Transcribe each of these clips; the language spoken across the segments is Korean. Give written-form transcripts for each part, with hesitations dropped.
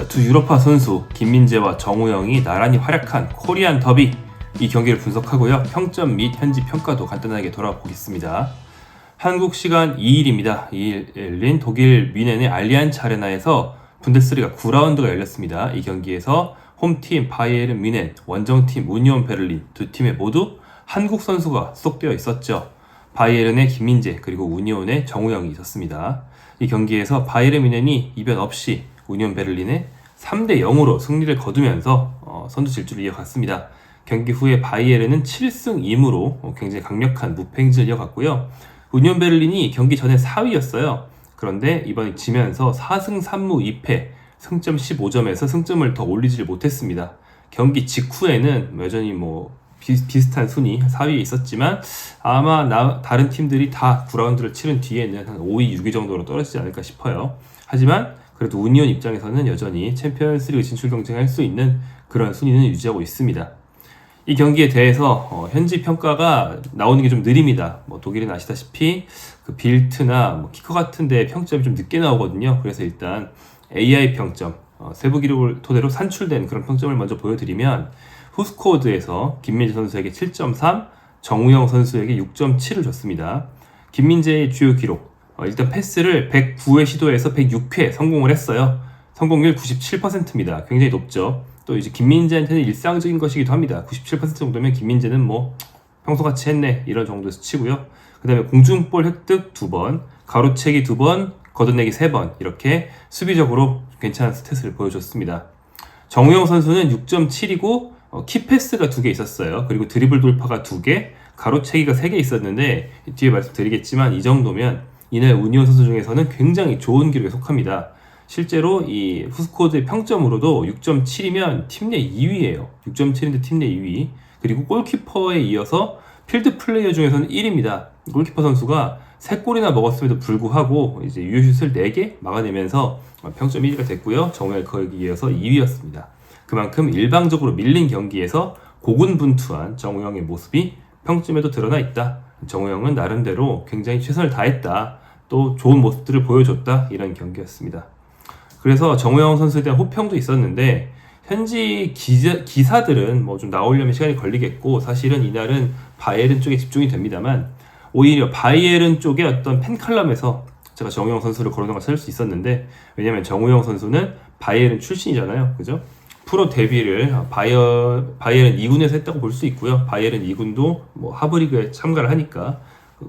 자, 두 유럽파 선수 김민재와 정우영이 나란히 활약한 코리안 더비, 이 경기를 분석하고요. 평점 및 현지 평가도 간단하게 돌아보겠습니다. 한국 시간 2일입니다. 2일 열린 독일 뮌헨의 알리안츠 아레나에서 분데스리가 9라운드가 열렸습니다. 이 경기에서 홈팀 바이에른 뮌헨, 원정팀 우니온 베를린 두 팀에 모두 한국 선수가 소속되어 있었죠. 바이에른의 김민재 그리고 우니온의 정우영이 있었습니다. 이 경기에서 바이에른 뮌헨이 이변 없이 우니온 베를린에 3대 0으로 승리를 거두면서 선두 질주를 이어갔습니다. 경기 후에 바이에른은 7승 2무로 굉장히 강력한 무패 행진을 이어갔고요. 우니온 베를린이 경기 전에 4위였어요. 그런데 이번에 지면서 4승 3무 2패, 승점 15점에서 승점을 더 올리지를 못했습니다. 경기 직후에는 여전히 비슷한 순위 4위에 있었지만 아마 다른 팀들이 다 9라운드를 치른 뒤에는 한 5위, 6위 정도로 떨어지지 않을까 싶어요. 하지만 그래도 우니온 입장에서는 여전히 챔피언스리그 진출 경쟁할 수 있는 그런 순위는 유지하고 있습니다. 이 경기에 대해서 현지 평가가 나오는 게 좀 느립니다. 독일은 아시다시피 그 빌트나 키커 같은 데 평점이 좀 늦게 나오거든요. 그래서 일단 AI 평점, 세부 기록을 토대로 산출된 그런 평점을 먼저 보여드리면 후스코드에서 김민재 선수에게 7.3, 정우영 선수에게 6.7을 줬습니다. 김민재의 주요 기록, 일단 패스를 109회 시도에서 106회 성공을 했어요. 성공률 97%입니다. 굉장히 높죠. 또 이제 김민재한테는 일상적인 것이기도 합니다. 97% 정도면 김민재는 평소같이 했네 이런 정도의 수치고요. 그 다음에 공중볼 획득 2번, 가로채기 2번, 걷어내기 3번, 이렇게 수비적으로 괜찮은 스탯을 보여줬습니다. 정우영 선수는 6.7이고 키패스가 2개 있었어요. 그리고 드리블 돌파가 2개, 가로채기가 3개 있었는데 뒤에 말씀드리겠지만 이 정도면 이날 우니온 선수 중에서는 굉장히 좋은 기록에 속합니다. 실제로 이 후스코드의 평점으로도 6.7이면 팀 내 2위예요. 6.7인데 팀 내 2위. 그리고 골키퍼에 이어서 필드 플레이어 중에서는 1위입니다. 골키퍼 선수가 3골이나 먹었음에도 불구하고 이제 유효슛을 4개 막아내면서 평점 1위가 됐고요. 정우영이 거기에 이어서 2위였습니다. 그만큼 일방적으로 밀린 경기에서 고군분투한 정우영의 모습이 평점에도 드러나 있다. 정우영은 나름대로 굉장히 최선을 다했다. 또 좋은 모습들을 보여줬다. 이런 경기였습니다. 그래서 정우영 선수에 대한 호평도 있었는데 현지 기사들은 좀 나오려면 시간이 걸리겠고 사실은 이날은 바이에른 쪽에 집중이 됩니다만 오히려 바이에른 쪽의 어떤 팬칼럼에서 제가 정우영 선수를 거론한 걸 찾을 수 있었는데 왜냐면 정우영 선수는 바이에른 출신이잖아요. 그죠? 프로 데뷔를 바이에른 2군에서 했다고 볼 수 있고요. 바이에른 2군도 하브리그에 참가를 하니까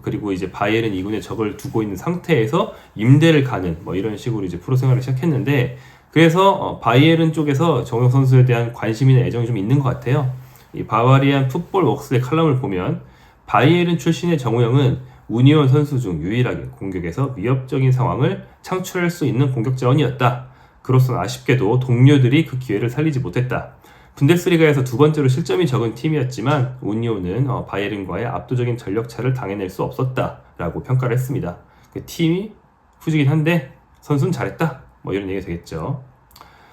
그리고 이제 바이에른 2군에 적을 두고 있는 상태에서 임대를 가는 이런 식으로 이제 프로 생활을 시작했는데 그래서 바이에른 쪽에서 정우영 선수에 대한 관심이나 애정이 좀 있는 것 같아요. 이 바바리안 풋볼 웍스의 칼럼을 보면 바이에른 출신의 정우영은 우니온 선수 중 유일하게 공격에서 위협적인 상황을 창출할 수 있는 공격 자원이었다. 그로서는 아쉽게도 동료들이 그 기회를 살리지 못했다. 분데스리가에서 두 번째로 실점이 적은 팀이었지만 우니온은 바이에른과의 압도적인 전력차를 당해낼 수 없었다라고 평가를 했습니다. 그 팀이 후지긴 한데 선수는 잘했다. 이런 얘기가 되겠죠.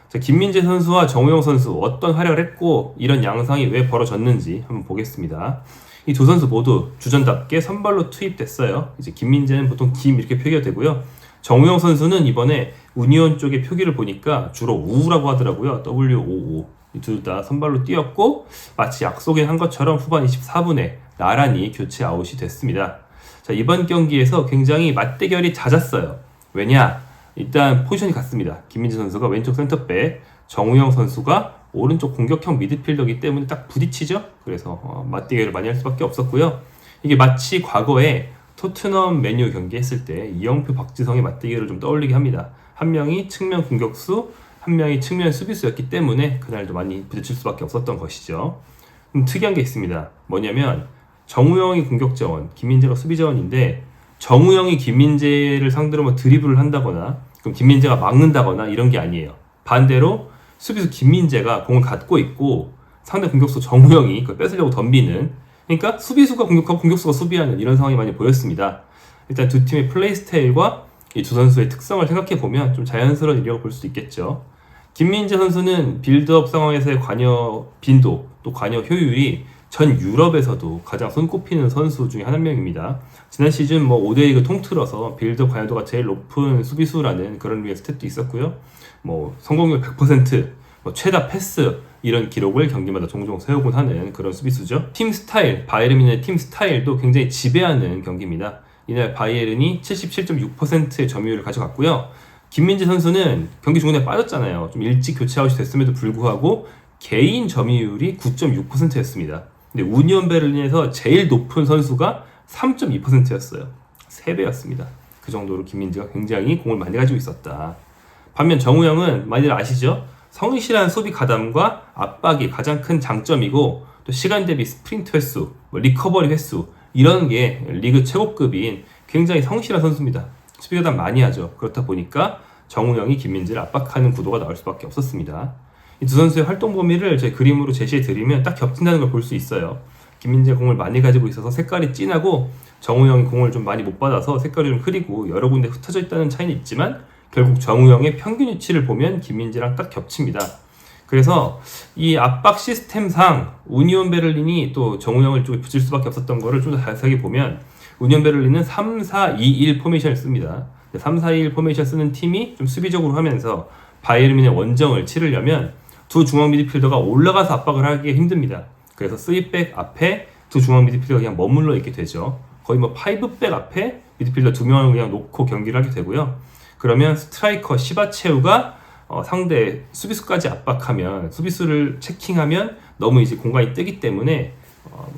자, 김민재 선수와 정우영 선수 어떤 활약을 했고 이런 양상이 왜 벌어졌는지 한번 보겠습니다. 이 두 선수 모두 주전답게 선발로 투입됐어요. 이제 김민재는 보통 김 이렇게 표기가 되고요. 정우영 선수는 이번에 우니온 쪽의 표기를 보니까 주로 우라고 하더라고요. WOO. 이 둘 다 선발로 뛰었고 마치 약속을 한 것처럼 후반 24분에 나란히 교체 아웃이 됐습니다. 자, 이번 경기에서 굉장히 맞대결이 잦았어요. 왜냐? 일단 포지션이 같습니다. 김민재 선수가 왼쪽 센터백, 정우영 선수가 오른쪽 공격형 미드필더이기 때문에 딱 부딪히죠. 그래서 맞대결을 많이 할 수밖에 없었고요. 이게 마치 과거에 토트넘 맨유 경기 했을 때 이영표, 박지성의 맞대결을 좀 떠올리게 합니다. 한 명이 측면 공격수, 한 명이 측면 수비수였기 때문에 그날도 많이 부딪힐 수밖에 없었던 것이죠. 특이한 게 있습니다. 뭐냐면 정우영이 공격 자원, 김민재가 수비 자원인데 정우영이 김민재를 상대로 드리블을 한다거나 그럼 김민재가 막는다거나 이런 게 아니에요. 반대로 수비수 김민재가 공을 갖고 있고 상대 공격수 정우영이 그걸 뺏으려고 덤비는, 그러니까 수비수가 공격하고 공격수가 수비하는 이런 상황이 많이 보였습니다. 일단 두 팀의 플레이 스타일과 이 두 선수의 특성을 생각해 보면 좀 자연스러운 일이라고 볼 수 있겠죠. 김민재 선수는 빌드업 상황에서의 관여 빈도 또 관여 효율이 전 유럽에서도 가장 손꼽히는 선수 중에 한 명입니다. 지난 시즌 뭐 5대 리그 통틀어서 빌드업 관여도가 제일 높은 수비수라는 그런 류의 스탯도 있었고요. 뭐 성공률 100%, 뭐 최다 패스 이런 기록을 경기마다 종종 세우곤 하는 그런 수비수죠. 팀 스타일, 바이에른 뮌헨의 팀 스타일도 굉장히 지배하는 경기입니다. 이날 바이에른이 77.6%의 점유율을 가져갔고요. 김민재 선수는 경기 중간에 빠졌잖아요. 좀 일찍 교체 아웃이 됐음에도 불구하고 개인 점유율이 9.6%였습니다. 근데 우니온 베를린에서 제일 높은 선수가 3.2%였어요. 3배였습니다. 그 정도로 김민재가 굉장히 공을 많이 가지고 있었다. 반면 정우영은 많이들 아시죠? 성실한 수비 가담과 압박이 가장 큰 장점이고 또 시간 대비 스프린트 횟수, 리커버리 횟수 이런 게 리그 최고급인 굉장히 성실한 선수입니다. 수비 가담 많이 하죠. 그렇다 보니까 정우영이 김민재를 압박하는 구도가 나올 수밖에 없었습니다. 이 두 선수의 활동 범위를 제 그림으로 제시해 드리면 딱 겹친다는 걸 볼 수 있어요. 김민재 공을 많이 가지고 있어서 색깔이 진하고 정우영이 공을 좀 많이 못 받아서 색깔이 좀 흐리고 여러 군데 흩어져 있다는 차이는 있지만 결국 정우영의 평균 위치를 보면 김민재랑 딱 겹칩니다. 그래서 이 압박 시스템상 우니온 베를린이 또 정우영을 쪽에 붙일 수밖에 없었던 거를 좀 더 자세하게 보면 우니온 베를린은 3-4-2-1 포메이션을 씁니다. 3-4-2-1 포메이션 쓰는 팀이 좀 수비적으로 하면서 바이에른 뮌헨의 원정을 치르려면 두 중앙 미드필더가 올라가서 압박을 하기 힘듭니다. 그래서 3백 앞에 두 중앙 미드필더가 그냥 머물러 있게 되죠. 거의 뭐 5백 앞에 미드필더 2명을 그냥 놓고 경기를 하게 되고요. 그러면 스트라이커 시바체우가 상대 수비수까지 압박하면 수비수를 체킹하면 너무 이제 공간이 뜨기 때문에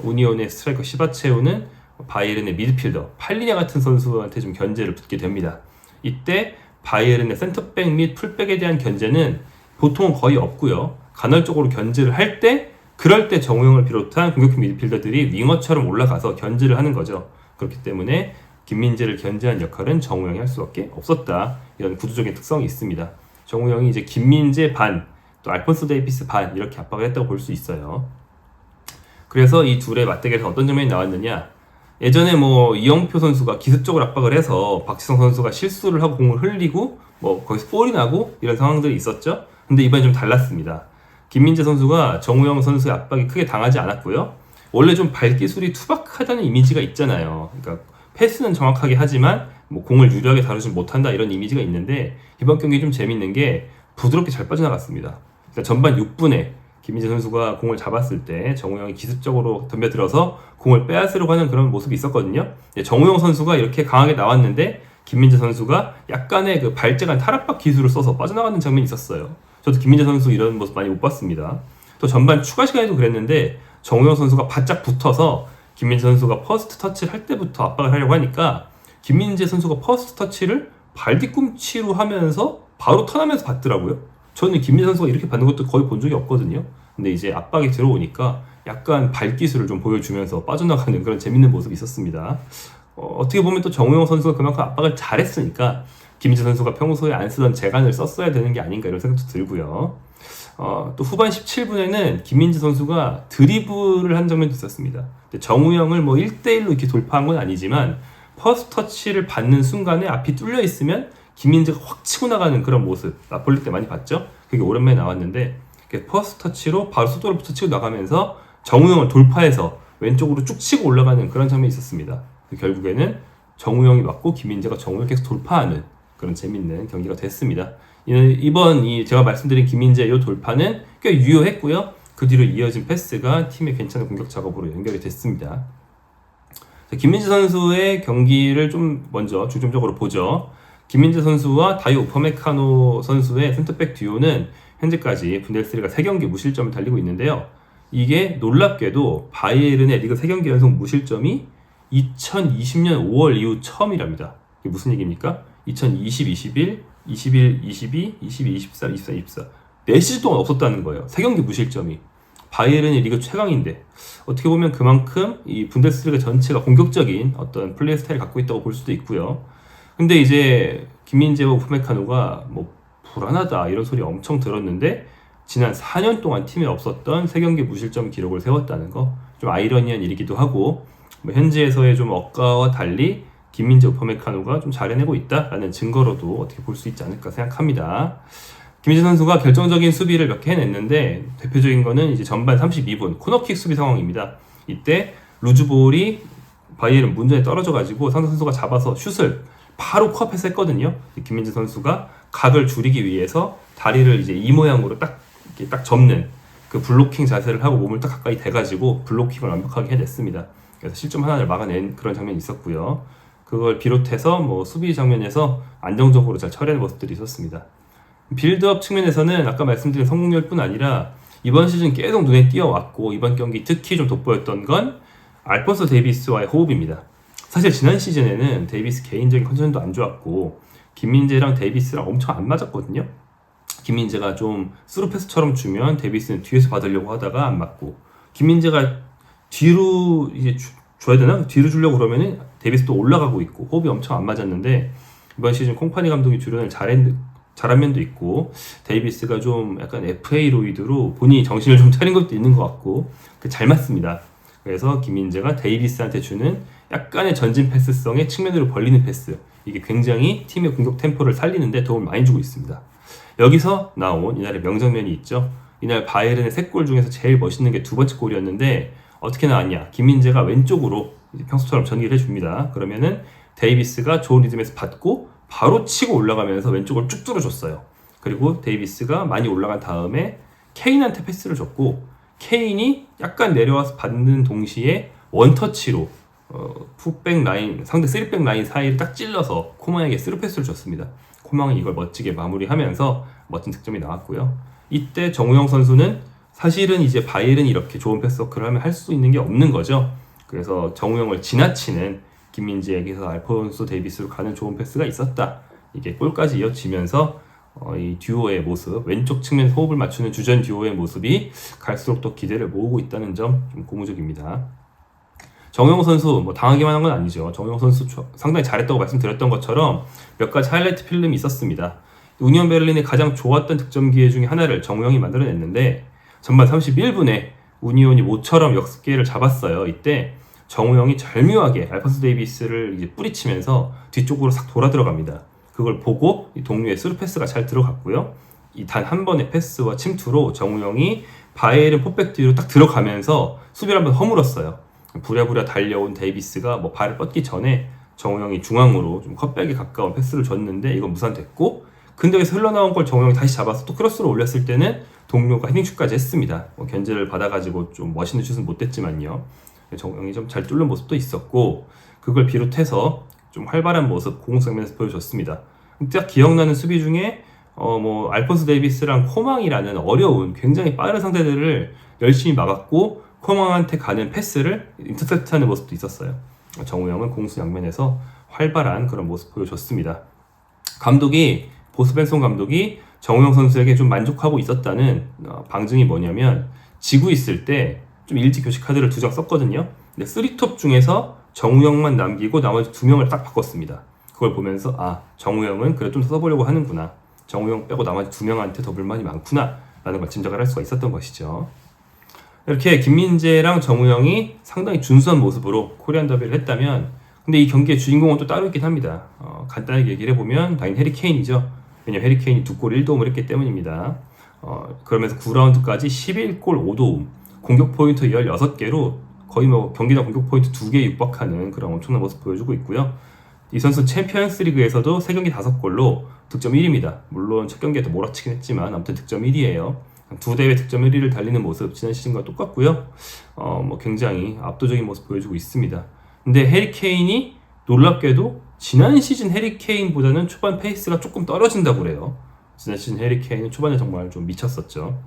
우니온의 스트라이커 시바체우는 바이에른의 미드필더 팔리냐 같은 선수한테 좀 견제를 붙게 됩니다. 이때 바이에른의 센터백 및 풀백에 대한 견제는 보통은 거의 없고요. 간헐적으로 견제를 할 때 그럴 때 정우영을 비롯한 공격형 미드필더들이 윙어처럼 올라가서 견제를 하는 거죠. 그렇기 때문에 김민재를 견제한 역할은 정우영이 할 수밖에 없었다. 이런 구조적인 특성이 있습니다. 정우영이 이제 김민재 반, 또 알폰소 데이비스 반 이렇게 압박을 했다고 볼 수 있어요. 그래서 이 둘의 맞대결에서 어떤 장면이 나왔느냐? 예전에 뭐 이영표 선수가 기습적으로 압박을 해서 박지성 선수가 실수를 하고 공을 흘리고 뭐 거기서 볼이 나고 이런 상황들이 있었죠. 근데 이번에 좀 달랐습니다. 김민재 선수가 정우영 선수의 압박이 크게 당하지 않았고요. 원래 좀 발기술이 투박하다는 이미지가 있잖아요. 그러니까 패스는 정확하게 하지만 뭐 공을 유리하게 다루지 못한다 이런 이미지가 있는데 이번 경기 좀 재밌는 게 부드럽게 잘 빠져나갔습니다. 그러니까 전반 6분에 김민재 선수가 공을 잡았을 때 정우영이 기습적으로 덤벼들어서 공을 빼앗으려고 하는 그런 모습이 있었거든요. 정우영 선수가 이렇게 강하게 나왔는데 김민재 선수가 약간의 그 발재간 탈압박 기술을 써서 빠져나가는 장면이 있었어요. 저도 김민재 선수 이런 모습 많이 못 봤습니다. 또 전반 추가 시간에도 그랬는데 정우영 선수가 바짝 붙어서 김민재 선수가 퍼스트 터치를 할 때부터 압박을 하려고 하니까 김민재 선수가 퍼스트 터치를 발 뒤꿈치로 하면서 바로 턴하면서 받더라고요. 저는 김민재 선수가 이렇게 받는 것도 거의 본 적이 없거든요. 근데 이제 압박이 들어오니까 약간 발기술을 좀 보여주면서 빠져나가는 그런 재밌는 모습이 있었습니다. 어떻게 보면 또 정우영 선수가 그만큼 압박을 잘했으니까 김민재 선수가 평소에 안 쓰던 재간을 썼어야 되는 게 아닌가 이런 생각도 들고요. 또 후반 17분에는 김민재 선수가 드리블을 한 장면도 있었습니다. 정우영을 뭐 1대1로 이렇게 돌파한 건 아니지만 퍼스트 터치를 받는 순간에 앞이 뚫려 있으면 김민재가 확 치고 나가는 그런 모습 나폴리 때 많이 봤죠? 그게 오랜만에 나왔는데 퍼스트 터치로 바로 속도를 붙여치고 나가면서 정우영을 돌파해서 왼쪽으로 쭉 치고 올라가는 그런 장면이 있었습니다. 결국에는 정우영이 맞고 김민재가 정우영을 계속 돌파하는 그런 재밌는 경기가 됐습니다. 이번 제가 말씀드린 김민재의 이 돌파는 꽤 유효했고요. 그 뒤로 이어진 패스가 팀의 괜찮은 공격 작업으로 연결이 됐습니다. 자, 김민재 선수의 경기를 좀 먼저 중점적으로 보죠. 김민재 선수와 다이오 우퍼메카노 선수의 센터백 듀오는 현재까지 분데스리가 3경기 무실점을 달리고 있는데요. 이게 놀랍게도 바이에른의 리그 3경기 연속 무실점이 2020년 5월 이후 처음이랍니다. 이게 무슨 얘기입니까? 2020, 21, 21, 22, 22, 24, 24, 24 4시즌 동안 없었다는 거예요. 3경기 무실점이. 바이에른이 리그 최강인데 어떻게 보면 그만큼 이 분데스리가 전체가 공격적인 어떤 플레이 스타일을 갖고 있다고 볼 수도 있고요. 근데 이제 김민재와 우프메카노가 뭐 불안하다 이런 소리 엄청 들었는데 지난 4년 동안 팀에 없었던 3경기 무실점 기록을 세웠다는 거 좀 아이러니한 일이기도 하고 뭐 현지에서의 좀 억가와 달리 김민재 우퍼메카노가 좀 잘해내고 있다라는 증거로도 어떻게 볼 수 있지 않을까 생각합니다. 김민재 선수가 결정적인 수비를 몇 개 해냈는데 대표적인 거는 이제 전반 32분 코너킥 수비 상황입니다. 이때 루즈볼이 바이에른 문전에 떨어져가지고 상대 선수가 잡아서 슛을 바로 코앞에서 했거든요. 김민재 선수가 각을 줄이기 위해서 다리를 이제 이 모양으로 딱 이렇게 딱 접는 그 블로킹 자세를 하고 몸을 딱 가까이 대가지고 블로킹을 완벽하게 해냈습니다. 그래서 실점 하나를 막아낸 그런 장면이 있었고요. 그걸 비롯해서 뭐 수비 장면에서 안정적으로 잘 처리하는 모습들이 있었습니다. 빌드업 측면에서는 아까 말씀드린 성공률뿐 아니라 이번 시즌 계속 눈에 띄어왔고 이번 경기 특히 좀 돋보였던 건 알폰소 데이비스와의 호흡입니다. 사실 지난 시즌에는 데이비스 개인적인 컨디션도 안 좋았고 김민재랑 데이비스랑 엄청 안 맞았거든요. 김민재가 좀 스루 패스처럼 주면 데이비스는 뒤에서 받으려고 하다가 안 맞고 잘해야 되나? 뒤로 주려고 그러면은 데이비스도 올라가고 있고 호흡이 엄청 안 맞았는데 이번 시즌 콩파니 감독이 주련을 잘한 면도 있고 데이비스가 좀 약간 FA 로이드로 본인이 정신을 좀 차린 것도 있는 것 같고 잘 맞습니다. 그래서 김민재가 데이비스한테 주는 약간의 전진 패스성의 측면으로 벌리는 패스 이게 굉장히 팀의 공격 템포를 살리는데 도움을 많이 주고 있습니다. 여기서 나온 이날의 명장면이 있죠. 이날 바이에른의 3골 중에서 제일 멋있는 게 두 번째 골이었는데 어떻게 나왔냐. 김민재가 왼쪽으로 평소처럼 전개를 해줍니다. 그러면은 데이비스가 좋은 리듬에서 받고 바로 치고 올라가면서 왼쪽을 쭉 뚫어줬어요. 그리고 데이비스가 많이 올라간 다음에 케인한테 패스를 줬고 케인이 약간 내려와서 받는 동시에 원터치로 풋백 라인, 상대 3백 라인 사이를 딱 찔러서 코망에게 스루 패스를 줬습니다. 코망이 이걸 멋지게 마무리하면서 멋진 득점이 나왔고요. 이때 정우영 선수는 사실은 이제 바이에른이 이렇게 좋은 패스워크를 하면 할 수 있는 게 없는 거죠. 그래서 정우영을 지나치는 김민재에게서 알폰소 데이비스로 가는 좋은 패스가 있었다. 이게 골까지 이어지면서 이 듀오의 모습, 왼쪽 측면 호흡을 맞추는 주전 듀오의 모습이 갈수록 더 기대를 모으고 있다는 점 좀 고무적입니다. 정우영 선수 뭐 당하기만 한 건 아니죠. 정우영 선수 상당히 잘했다고 말씀드렸던 것처럼 몇 가지 하이라이트 필름이 있었습니다. 우니온 베를린의 가장 좋았던 득점 기회 중에 하나를 정우영이 만들어냈는데 전반 31분에 우니온이 모처럼 역습기회를 잡았어요. 이때 정우영이 절묘하게 알폰소 데이비스를 이제 뿌리치면서 뒤쪽으로 싹 돌아 들어갑니다. 그걸 보고 동료의 스루 패스가 잘 들어갔고요. 이 단 한 번의 패스와 침투로 정우영이 바이에른 포백 뒤로 딱 들어가면서 수비를 한번 허물었어요. 부랴부랴 달려온 데이비스가 뭐 발을 뻗기 전에 정우영이 중앙으로 좀 컵백에 가까운 패스를 줬는데 이건 무산됐고 근데 여기서 흘러나온 걸 정우영이 다시 잡아서 또 크로스로 올렸을 때는 동료가 헤딩슛까지 했습니다. 견제를 받아가지고 좀 멋있는 슛은 못 됐지만요. 정우영이 좀 잘 뚫는 모습도 있었고 그걸 비롯해서 좀 활발한 모습 공격면에서 보여줬습니다. 딱 기억나는 수비 중에 뭐 알폰소 데이비스랑 코망이라는 어려운 굉장히 빠른 상대들을 열심히 막았고 코망한테 가는 패스를 인터셉트하는 모습도 있었어요. 정우영은 공수 양면에서 활발한 그런 모습 보여줬습니다. 감독이 보스벤송 감독이 정우영 선수에게 좀 만족하고 있었다는 방증이 뭐냐면 지고 있을 때 좀 일찍 교체 카드를 2장 썼거든요. 근데 3톱 중에서 정우영만 남기고 나머지 2명을 딱 바꿨습니다. 그걸 보면서 정우영은 그래 좀 써보려고 하는구나. 정우영 빼고 나머지 2명한테 더 불만이 많구나 라는 걸 짐작을 할 수가 있었던 것이죠. 이렇게 김민재랑 정우영이 상당히 준수한 모습으로 코리안 더비를 했다면 근데 이 경기의 주인공은 또 따로 있긴 합니다. 간단하게 얘기를 해보면 당연히 해리 케인이죠. 왜냐면 해리 케인이 2골 1도움을 했기 때문입니다. 그러면서 9라운드까지 11골 5도움 공격 포인트 16개로 거의 뭐 경기당 공격 포인트 2개에 육박하는 그런 엄청난 모습 보여주고 있고요. 이 선수 챔피언스 리그에서도 3경기 5골로 득점 1위입니다. 물론 첫 경기에 더 몰아치긴 했지만 아무튼 득점 1위예요. 두 대회 득점 1위를 달리는 모습 지난 시즌과 똑같고요. 뭐 굉장히 압도적인 모습 보여주고 있습니다. 근데 해리 케인이 놀랍게도 지난 시즌 해리 케인보다는 초반 페이스가 조금 떨어진다고 그래요. 지난 시즌 해리 케인은 초반에 정말 좀 미쳤었죠.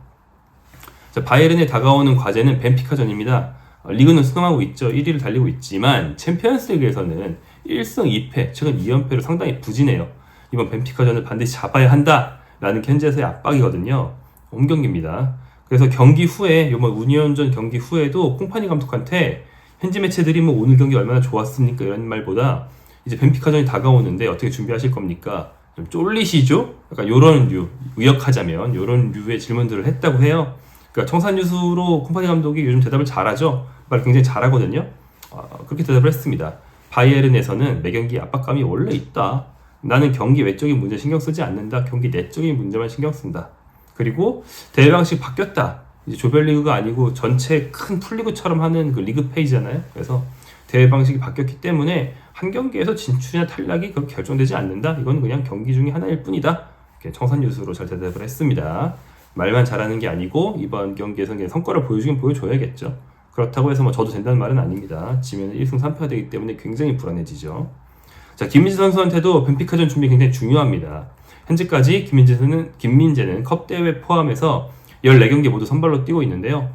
자, 바이에른에 다가오는 과제는 벤피카전입니다. 리그는 수능하고 있죠. 1위를 달리고 있지만 챔피언스 리그에서는 1승 2패, 최근 2연패로 상당히 부진해요. 이번 벤피카전을 반드시 잡아야 한다라는 현재에서의 압박이거든요. 홈경기입니다. 그래서 경기 후에 이번 우니온전 경기 후에도 콩파니 감독한테 현지 매체들이 뭐 오늘 경기 얼마나 좋았습니까? 이런 말보다 이제 벤피카전이 다가오는데 어떻게 준비하실 겁니까? 좀 쫄리시죠? 약간 요런 류, 의역하자면 요런 류의 질문들을 했다고 해요. 그러니까 청산유수로 콩파니 감독이 요즘 대답을 잘하죠. 말 굉장히 잘하거든요. 그렇게 대답을 했습니다. 바이에른에서는 매경기 압박감이 원래 있다. 나는 경기 외적인 문제 신경 쓰지 않는다. 경기 내적인 문제만 신경 쓴다. 그리고 대회 방식 바뀌었다. 이제 조별리그가 아니고 전체 큰 풀리그처럼 하는 그 리그 페이지잖아요. 그래서 대회 방식이 바뀌었기 때문에 한 경기에서 진출이나 탈락이 그렇게 결정되지 않는다. 이건 그냥 경기 중에 하나일 뿐이다. 이렇게 청산유수로 잘 대답을 했습니다. 말만 잘하는 게 아니고 이번 경기에서는 성과를 보여주긴 보여줘야겠죠. 그렇다고 해서 뭐 저도 된다는 말은 아닙니다. 지면 1승 3패가 되기 때문에 굉장히 불안해지죠. 자, 김민재 선수한테도 벤피카전 준비 굉장히 중요합니다. 현재까지 김민재는 컵 대회 포함해서 14경기 모두 선발로 뛰고 있는데요.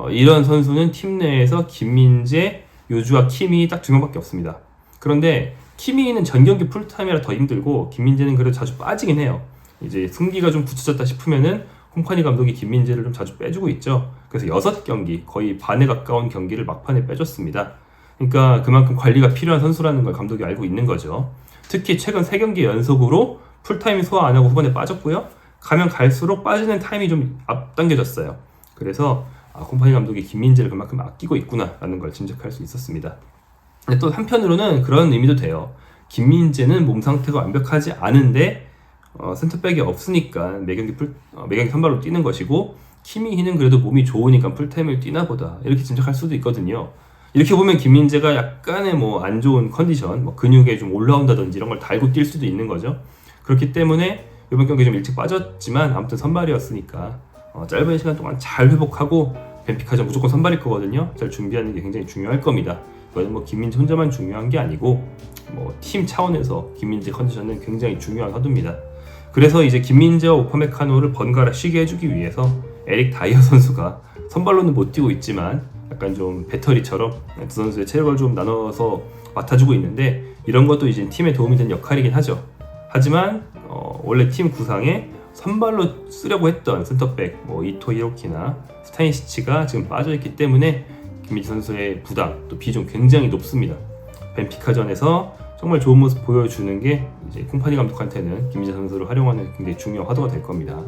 이런 선수는 팀 내에서 김민재, 요주와 키미 딱 2명밖에 없습니다. 그런데 키미는 전 경기 풀타임이라 더 힘들고 김민재는 그래도 자주 빠지긴 해요. 이제 승기가 좀 굳혀졌다 싶으면은 홈파니 감독이 김민재를 좀 자주 빼주고 있죠. 그래서 6경기, 거의 반에 가까운 경기를 막판에 빼줬습니다. 그러니까 그만큼 관리가 필요한 선수라는 걸 감독이 알고 있는 거죠. 특히 최근 3경기 연속으로 풀타임 소화 안 하고 후반에 빠졌고요. 가면 갈수록 빠지는 타임이 좀 앞당겨졌어요. 그래서 홈파니 감독이 김민재를 그만큼 아끼고 있구나라는 걸 짐작할 수 있었습니다. 근데 또 한편으로는 그런 의미도 돼요. 김민재는 몸 상태가 완벽하지 않은데 센터백이 없으니까 매경기 선발로 뛰는 것이고 키미히는 그래도 몸이 좋으니까 풀타임을 뛰나 보다 이렇게 짐작할 수도 있거든요. 이렇게 보면 김민재가 약간의 뭐 안 좋은 컨디션, 뭐 근육에 좀 올라온다든지 이런 걸 달고 뛸 수도 있는 거죠. 그렇기 때문에 이번 경기 좀 일찍 빠졌지만 아무튼 선발이었으니까 짧은 시간 동안 잘 회복하고 벤피카전 무조건 선발일 거거든요. 잘 준비하는 게 굉장히 중요할 겁니다. 이거는 뭐 김민재 혼자만 중요한 게 아니고 뭐 팀 차원에서 김민재 컨디션은 굉장히 중요한 화두입니다. 그래서 이제 김민재와 오파메카노를 번갈아 쉬게 해주기 위해서 에릭 다이어 선수가 선발로는 못 뛰고 있지만 약간 좀 배터리처럼 두 선수의 체력을 좀 나눠서 맡아주고 있는데 이런 것도 이제 팀에 도움이 되는 역할이긴 하죠. 하지만 원래 팀 구상에 선발로 쓰려고 했던 센터백 뭐 이토 히로키나 스타인시치가 지금 빠져있기 때문에 김민재 선수의 부담 또 비중 굉장히 높습니다. 벤피카전에서 정말 좋은 모습 보여주는 게 이제 콤파니 감독한테는 김민재 선수를 활용하는 굉장히 중요한 화두가 될 겁니다.